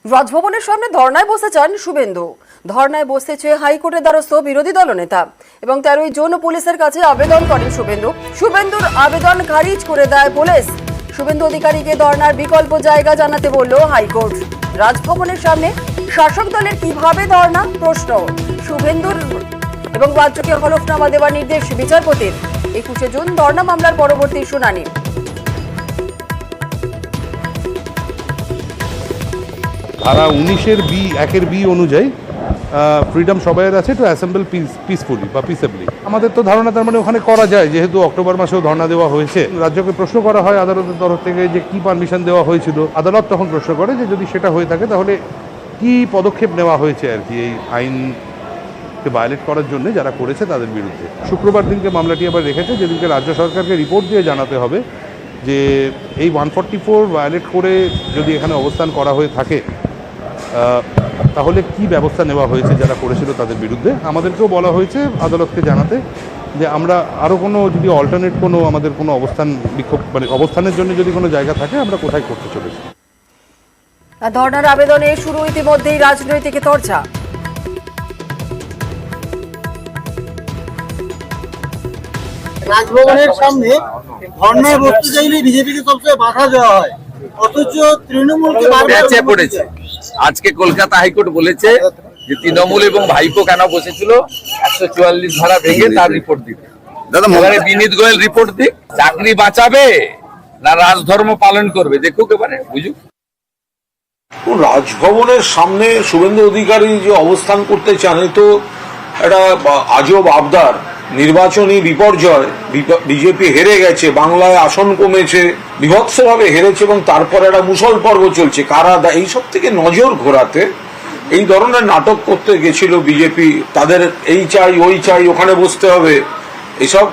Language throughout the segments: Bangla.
রাজভবনের সামনে ধর্নায় বসেছেন শুভেন্দু। ধর্নায় বসেছে হাইকোর্টের দ্বারস্থ বিরোধী দলনেতা এবং 13ই জুন পুলিশের কাছে আবেদন করেন শুভেন্দুর আবেদন খারিজ করে দেয় পুলিশ। শুভেন্দু অধিকারীকে ধর্নার বিকল্প জায়গা জানাতে বলল হাইকোর্ট। রাজভবনের সামনে শাসক দলের কিভাবে ধর্না, প্রশ্ন শুভেন্দুর এবং রাজ্যকে হলফনামা দেওয়ার নির্দেশ বিচারপতির। 21শে জুন ধর্না মামলার পরবর্তী শুনানি। ধারা 19-এর বি অনুযায়ী ফ্রিডম সবাইয়ের আছে টু অ্যাসেম্বল পিসফুলি বা পিসেবলি। আমাদের তো ধারণা তার মানে ওখানে করা যায়, যেহেতু অক্টোবর মাসেও ধর্ণা দেওয়া হয়েছে। রাজ্যকে প্রশ্ন করা হয় আদালতের তরফ থেকে যে কি পারমিশন দেওয়া হয়েছিল। আদালত তখন প্রশ্ন করে যে যদি সেটা হয়ে থাকে তাহলে কি পদক্ষেপ নেওয়া হয়েছে আর কি এই আইনকে ভায়োলেট করার জন্য যারা করেছে তাদের বিরুদ্ধে। শুক্রবার দিনকে মামলাটি আবার রেখেছে, যেদিনকে রাজ্য সরকারকে রিপোর্ট দিয়ে জানাতে হবে যে এই 144 ভায়োলেট করে যদি এখানে অবস্থান করা হয়ে থাকে তাহলে কি ব্যবস্থা নেওয়া হয়েছে যারা করেছিল তাদের বিরুদ্ধে। আমাদেরকেও বলা হয়েছে আদালতকে জানাতে যে আমরা আরও কোনো যদি অল্টারনেট কোনো আমাদের কোনো অবস্থান বিক্ষোভ মানে অবস্থানের জন্য যদি কোনো জায়গা থাকে আমরা কোথায় করতে চলেছি। ধর্নার আবেদনে শুরু ইতিমধ্যেই রাজনৈতিক চর্চা। রাজভবনের সামনে ধর্নায় বসতে চাইলে বিজেপিকে সবচেয়ে বাধা দেওয়া হয়, অথচ তৃণমূলকে প্যাচে পড়েছে। আজকে কলকাতা হাইকোর্ট বলেছে যে তৃণমূল এবং ভাইপো কেন বসেছিল 144 ধারা ভেঙে তার রিপোর্ট দিতে। এবারে বিনীত গোয়েল রিপোর্ট দিক, চাকরি বাঁচাবে না রাজধর্ম পালন করবে দেখুক, এবারে বুঝুক। রাজভবনের সামনে শুভেন্দু অধিকারী যে অবস্থান করতে চান তো একটা আজব আবদার। নির্বাচনী বিপর্যয়, বিজেপি হেরে গেছে, বাংলায় আসন কমেছে, বিভৎসভাবে হেরেছে এবং তারপর একটা মুসল পর্ব চলছে, কারা এইসব থেকে নজর ঘোরাতে এই ধরনের নাটক করতে গেছিল বিজেপি। তাদের এই চাই ওই চাই, ওখানে বসতে হবে, এসব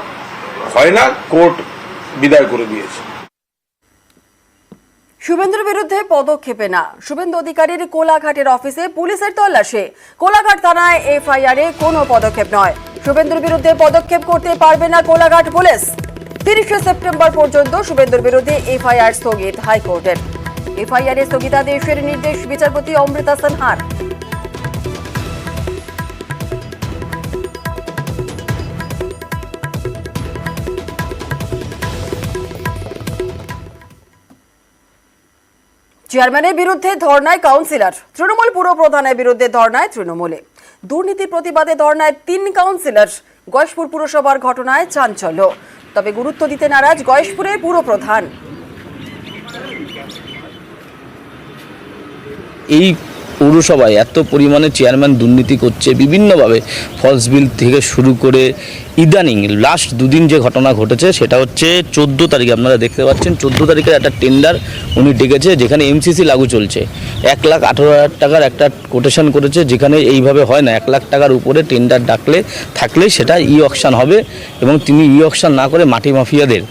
হয় না, কোর্ট বিদায় করে দিয়েছে। শুভেন্দুর বিরুদ্ধে পদক্ষেপে না, শুভেন্দু অধিকারীর কোলাঘাটের অফিসে পুলিশের তল্লাশি। কোলাঘাট থানায় এফআইআরে কোনো পদক্ষেপ নয়। শুভেন্দুর বিরুদ্ধে পদক্ষেপ করতে পারবে না কোলাঘাট পুলিশ। 30শে সেপ্টেম্বর পর্যন্ত শুভেন্দুর বিরুদ্ধে এফআইআর স্থগিত হাইকোর্টের। এফআইআরে স্থগিতাদেশের নির্দেশ বিচারপতি অমৃতা সিনহার। চেয়ারম্যানের বিরুদ্ধে ধর্নায় কাউন্সিলর, তৃণমূল পুর প্রধানের বিরুদ্ধে ধর্নায় তৃণমূলে। দুর্নীতি প্রতিবাদে ধর্নায় 3 কাউন্সিলর। গয়েশপুর পুরসভার ঘটনায় চাঞ্চল্য, তবে গুরুত্ব দিতে নারাজ গয়েশপুরের পুর প্রধান। এই পৌরসভায় এত পরিমাণে চেয়ারম্যান দুর্নীতি করছে বিভিন্নভাবে, ফলস বিল থেকে শুরু করে ইদানিং লাস্ট দুদিন যে ঘটনা ঘটেছে সেটা হচ্ছে 14 তারিখে আপনারা দেখতে পাচ্ছেন 14 তারিখের একটা টেন্ডার উনি ডেকেছে যেখানে এমসিসি লাগু চলছে। 1,18,000 টাকার একটা কোটেশন করেছে, যেখানে এইভাবে হয় না। 1 লাখ টাকার উপরে টেন্ডার থাকলে সেটা অকশন হবে এবং তিনি অকশন না করে মাটি মাফিয়াদের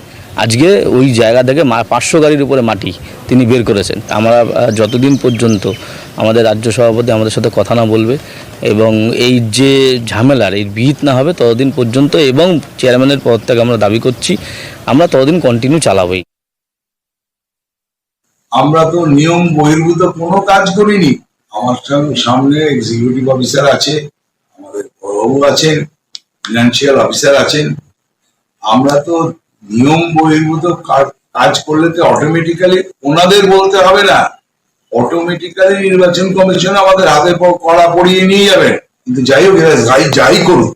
আজকে ওই জায়গা থেকে 500 গাড়ির উপরে মাটি তিনি বের করেছেন। আমরা যতদিন পর্যন্ত আমাদের রাজ্য সভাপতি আমাদের সাথে কথা না বলবে এবং এই যে ঝামেলার এই বিহিত না হবে ততদিন পর্যন্ত, এবং চেয়ারম্যানের পদ থেকে আমরা দাবি করছি আমরা ততদিন কন্টিনিউ চালাবই। আমরা তো নিয়ম বহির্ভূত কোনো কাজ করিনি। আমার সামনে এক্সিকিউটিভ অফিসার আছে, আমাদের বড়বাবু আছেন, ফিনান্সিয়াল অফিসার আছেন। আমরা তো নিয়ম বহির্ভূত কাজ করলে তো অটোমেটিক্যালি ওনাদের বলতে হবে না, অটোমেটিক্যালি নির্বাচন কমিশন আমাদের হাতে কড়া পড়িয়ে নিয়ে যাবে। কিন্তু যাই হোক, যাই করুক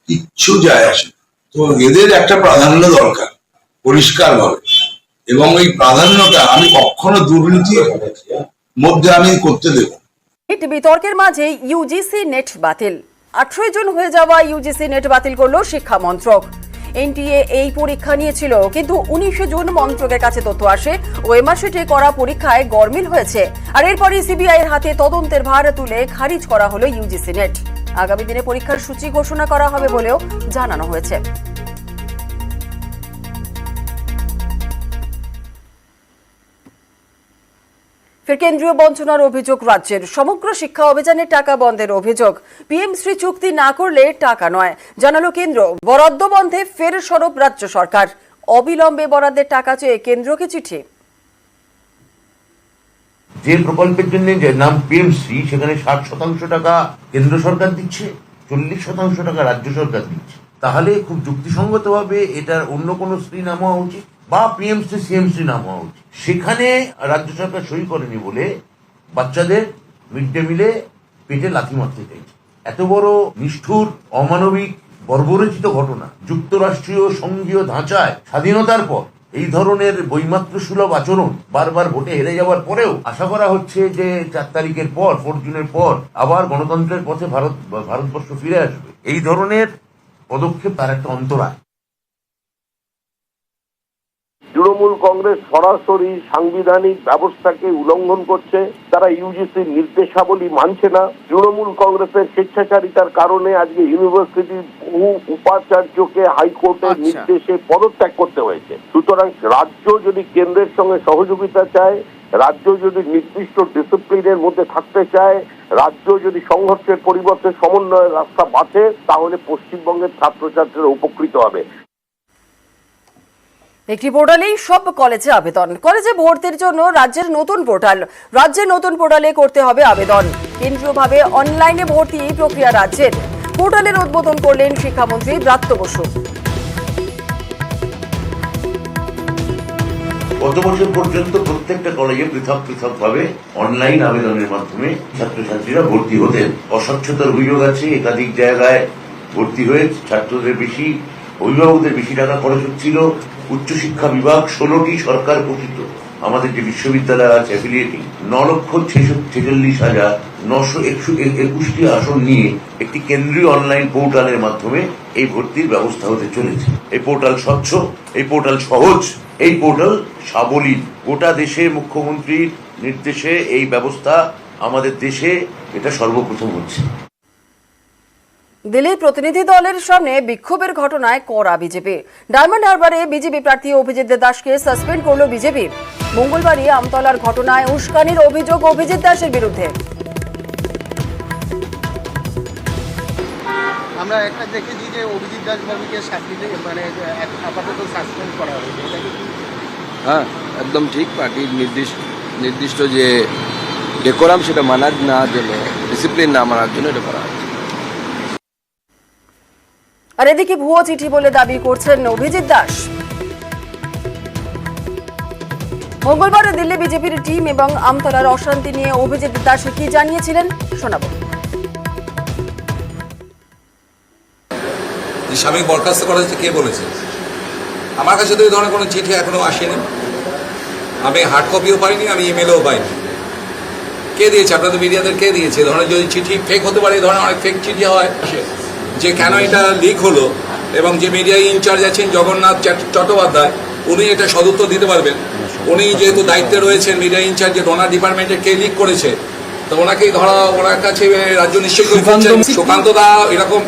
কিচ্ছু যায় আসে। তো এদের একটা প্রাধান্য দরকার পরিষ্কার ভাবে, এবং ওই প্রাধান্যটা আমি কখনো দুর্নীতির মধ্যে আমি করতে দেব। বিতর্কের মাঝে ইউজিসি নেট বাতিল। 18 জুন হয়ে যাওয়া ইউজিসি নেট বাতিল করলো শিক্ষা মন্ত্রক। এনটিএ এই পরীক্ষা নিয়েছিল, কিন্তু 19 জুন মন্ত্রকের কাছে তথ্য আসে ওএমআরশিটে করা পরীক্ষায় গরমিল হয়েছে। আর এরপরই সিবিআই এর হাতে তদন্তের ভার তুলে খারিজ করা হলো ইউজিসি নেট। আগামী দিনে পরীক্ষার সূচি ঘোষণা করা হবে বলেও জানানো হয়েছে। ফের কেন্দ্রীয় বঞ্চনার অভিযোগ রাজ্যের। সমগ্র শিক্ষা অভিযানে টাকা বন্ধের অভিযোগ। পিএমশ্রী চুক্তি না করলে টাকা নয় জানালো কেন্দ্র। বরাদ্দ বন্ধে ফের সরব রাজ্য সরকার। অবিলম্বে বরাদ্দের টাকা চেয়ে কেন্দ্রকে চিঠি। যে প্রকল্পের জন্য যে নাম পিএমসি, সেখানে 60% টাকা কেন্দ্র সরকার দিচ্ছে, 40% টাকা রাজ্য সরকার দিচ্ছে। তাহলে খুব যুক্তিসঙ্গতভাবে এটার অন্য কোনো শ্রী নাম হওয়া উচিত, বা পিএমসি সিএমসি নাম হওয়া উচিত। সেখানে রাজ্য সরকার সই করেনি বলে বাচ্চাদের মিড ডে মিলে পেটে লাথি মারতে চাইছে। এত বড় নিষ্ঠুর, অমানবিক, বর্বরচিত ঘটনা যুক্তরাষ্ট্রীয় সঙ্ঘীয় ধাঁচায় স্বাধীনতার পর এই ধরনের বৈমাত্র সুলভ আচরণ বারবার ভোটে হেরে যাওয়ার পরেও আশা করা হচ্ছে যে 4 তারিখের পর, 4 জুনের পর আবার গণতন্ত্রের পথে ভারতবর্ষ ফিরে আসবে। এই ধরনের পদক্ষেপ তার একটা অন্তরায়। তৃণমূল কংগ্রেস সরাসরি সাংবিধানিক ব্যবস্থাকে উল্লঙ্ঘন করছে। তারা ইউজিসির নির্দেশাবলী মানছে না। তৃণমূল কংগ্রেসের স্বেচ্ছাচারিতার কারণে আজকে ইউনিভার্সিটির বহু উপাচার্যকে হাইকোর্টের নির্দেশে পদত্যাগ করতে হয়েছে। সুতরাং রাজ্য যদি কেন্দ্রের সঙ্গে সহযোগিতা চায়, রাজ্য যদি নির্দিষ্ট ডিসিপ্লিনের মধ্যে থাকতে চায়, রাজ্য যদি সংঘর্ষের পরিবর্তে সমন্বয়ের রাস্তা বাঁচে, তাহলে পশ্চিমবঙ্গের ছাত্রছাত্রীরা উপকৃত হবে। একটি পোর্টালেই সব কলেজে আবেদন। কলেজে ভর্তির জন্য রাজ্যের নতুন পোর্টালে করতে হবে আবেদন। কেন্দ্রীয়ভাবে অনলাইনে ভর্তি প্রক্রিয়া রাজ্যের। পোর্টালের উদ্বোধন করলেন শিক্ষামন্ত্রী ব্রাত্য বসু। গত বছর পর্যন্ত প্রত্যেকটা কলেজে পৃথক পৃথক ভাবে অনলাইন আবেদনের মাধ্যমে ছাত্রছাত্রীরা ভর্তি হতেন। অস্বচ্ছতার অভিযোগ আছে, একাধিক জায়গায় ভর্তি হয়ে ছাত্রদের বেশি, অভিভাবকদের বেশি টাকা খরচ হচ্ছিল। উচ্চশিক্ষা বিভাগ 16টি সরকার গঠিত আমাদের যে বিশ্ববিদ্যালয় আছে অ্যাফিলিয়েটিং, 9,46,921টি আসন নিয়ে একটি কেন্দ্রীয় অনলাইন পোর্টালের মাধ্যমে এই ভর্তির ব্যবস্থা হতে চলেছে। এই পোর্টাল স্বচ্ছ, এই পোর্টাল সহজ, এই পোর্টাল সাবলীল। গোটা দেশে মুখ্যমন্ত্রীর নির্দেশে এই ব্যবস্থা আমাদের দেশে এটা সর্বপ্রথম হচ্ছে। দিল্লির প্রতিনিধি দলের সামনে বিক্ষোভের ঘটনায় কড়া বিজেপি। ডায়মন্ড হারবারে বিজেপি প্রার্থী অভিজিৎ দাসকে সাসপেন্ড করল বিজেপি। মঙ্গলবারই আমতলার ঘটনায় উস্কানির অভিযোগ অভিজিৎ দাসের বিরুদ্ধে। আমরা একটা দেখেছি যে অভিজিৎ দাস বাবুকে আপাতত সাসপেন্ড করা হয়েছে, এটা কি? হ্যাঁ, একদম ঠিক। পার্টির নির্দিষ্ট যে ডেকোরাম সেটা মানার না জন্য, ডিসিপ্লিন না মানার জন্য এটা করা হয়েছে। আর এদিকে ভুয়ো চিঠি বলে দাবি করছেন অভিজিৎ দাস। মঙ্গলবার দিল্লি বিজেপির টিম এবং আমতলার অশান্তি নিয়ে অভিজিৎ দাস কি জানিয়েছিলেন শোনাব। স্বামী বরখাস্ত করা হয়েছে কে বলেছে? আমার কাছে তো এই ধরনের কোনো চিঠি এখনো আসেনি। আমি হার্ড কপিও পাইনি, আমি ইমেলও পাইনি। কে দিয়েছে? আপনাদের মিডিয়াদের কে দিয়েছে? এই ধরনের যদি চিঠি ফেক হতে পারে, এই ধরনের অনেক ফেক চিঠি হয় যে কেন এটা লিক হলো, এবং যে মিডিয়া ইনচার্জ আছেন জগন্নাথ চট্টোপাধ্যায়, উনি এটা সদুত্তর দিতে পারবেন। উনি যেহেতু দায়িত্বে রয়েছেন মিডিয়া ইনচার্জ, যে ডোনার ডিপার্টমেন্টে কে লিক করেছে, তো ওনাকেই ধরা, ওনার কাছে রাজ্য নিশ্চয়ই সুকান্ত দা এরকম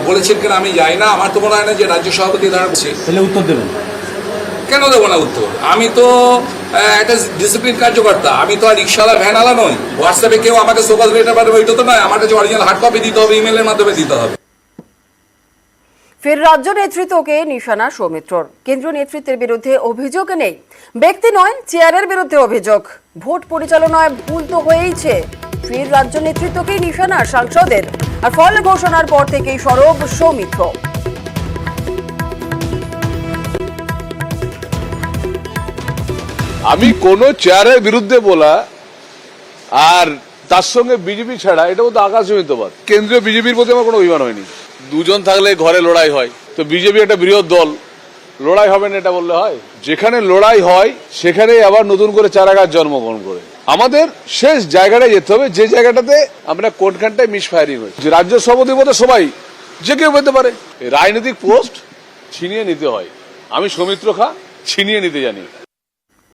বলেছেন কিনা আমি জানি না। আমার তো মনে হয় না যে রাজ্য সভাপতি দ্বারা বলছে। তাহলে উত্তর দেবেন? কেন দেবো না উত্তর? আমি তো একটা ডিসিপ্লিন কার্যকর্তা, আমি তো আর রিক্সাওয়ালা ভ্যানওয়ালা নই। হোয়াটসঅ্যাপে কেউ আমাকে সোকাল লেটার পাঠাবে ওইটা তো নয়। আমার কাছে অরিজিনাল হার্ড কপি দিতে হবে, ইমেলের মাধ্যমে দিতে হবে। ফের রাজ্য নেতৃত্বকে নিশানা সৌমিত্রর। কেন্দ্রীয় নেতৃত্বের বিরুদ্ধে অভিযোগ নেই, ব্যক্তি নয় চেয়ারের বিরুদ্ধে অভিযোগ। ভোট পরিচালনায় ভুল তো হয়েইছে, ফের রাজ্য নেতৃত্বকেই নিশানা সাংসদের। আর ফল ঘোষণার পর থেকেই সরব সৌমিত্র। আমি কোন চেয়ারের বিরুদ্ধে বলা আর তার সঙ্গে বিজেপি ছাড়া, এটা তো আকাশে মিথ্যাবাদ। কেন্দ্রীয় বিজেপির প্রতি আমার কোনো অভিমান হয়নি। দুজন থাকলে ঘরে লড়াই হয়, তো বিজেপি একটা বৃহৎ দল, লড়াই হবে না এটা বললে হয়? যেখানে লড়াই হয় সেখানেই আবার নতুন করে চারাগাছ জন্মগ্রহণ করে। আমাদের শেষ জায়গাটায় যেতে হবে, যে জায়গাটাতে আমরা কোনখানটায় মিসফায়ারিং হয়েছে। যে রাজ্য সভাপতির মধ্যে সবাই যে কেউ পেতে পারে, রাজনৈতিক পোস্ট ছিনিয়ে নিতে হয়। আমি সৌমিত্র খা ছিনিয়ে নিতে জানি।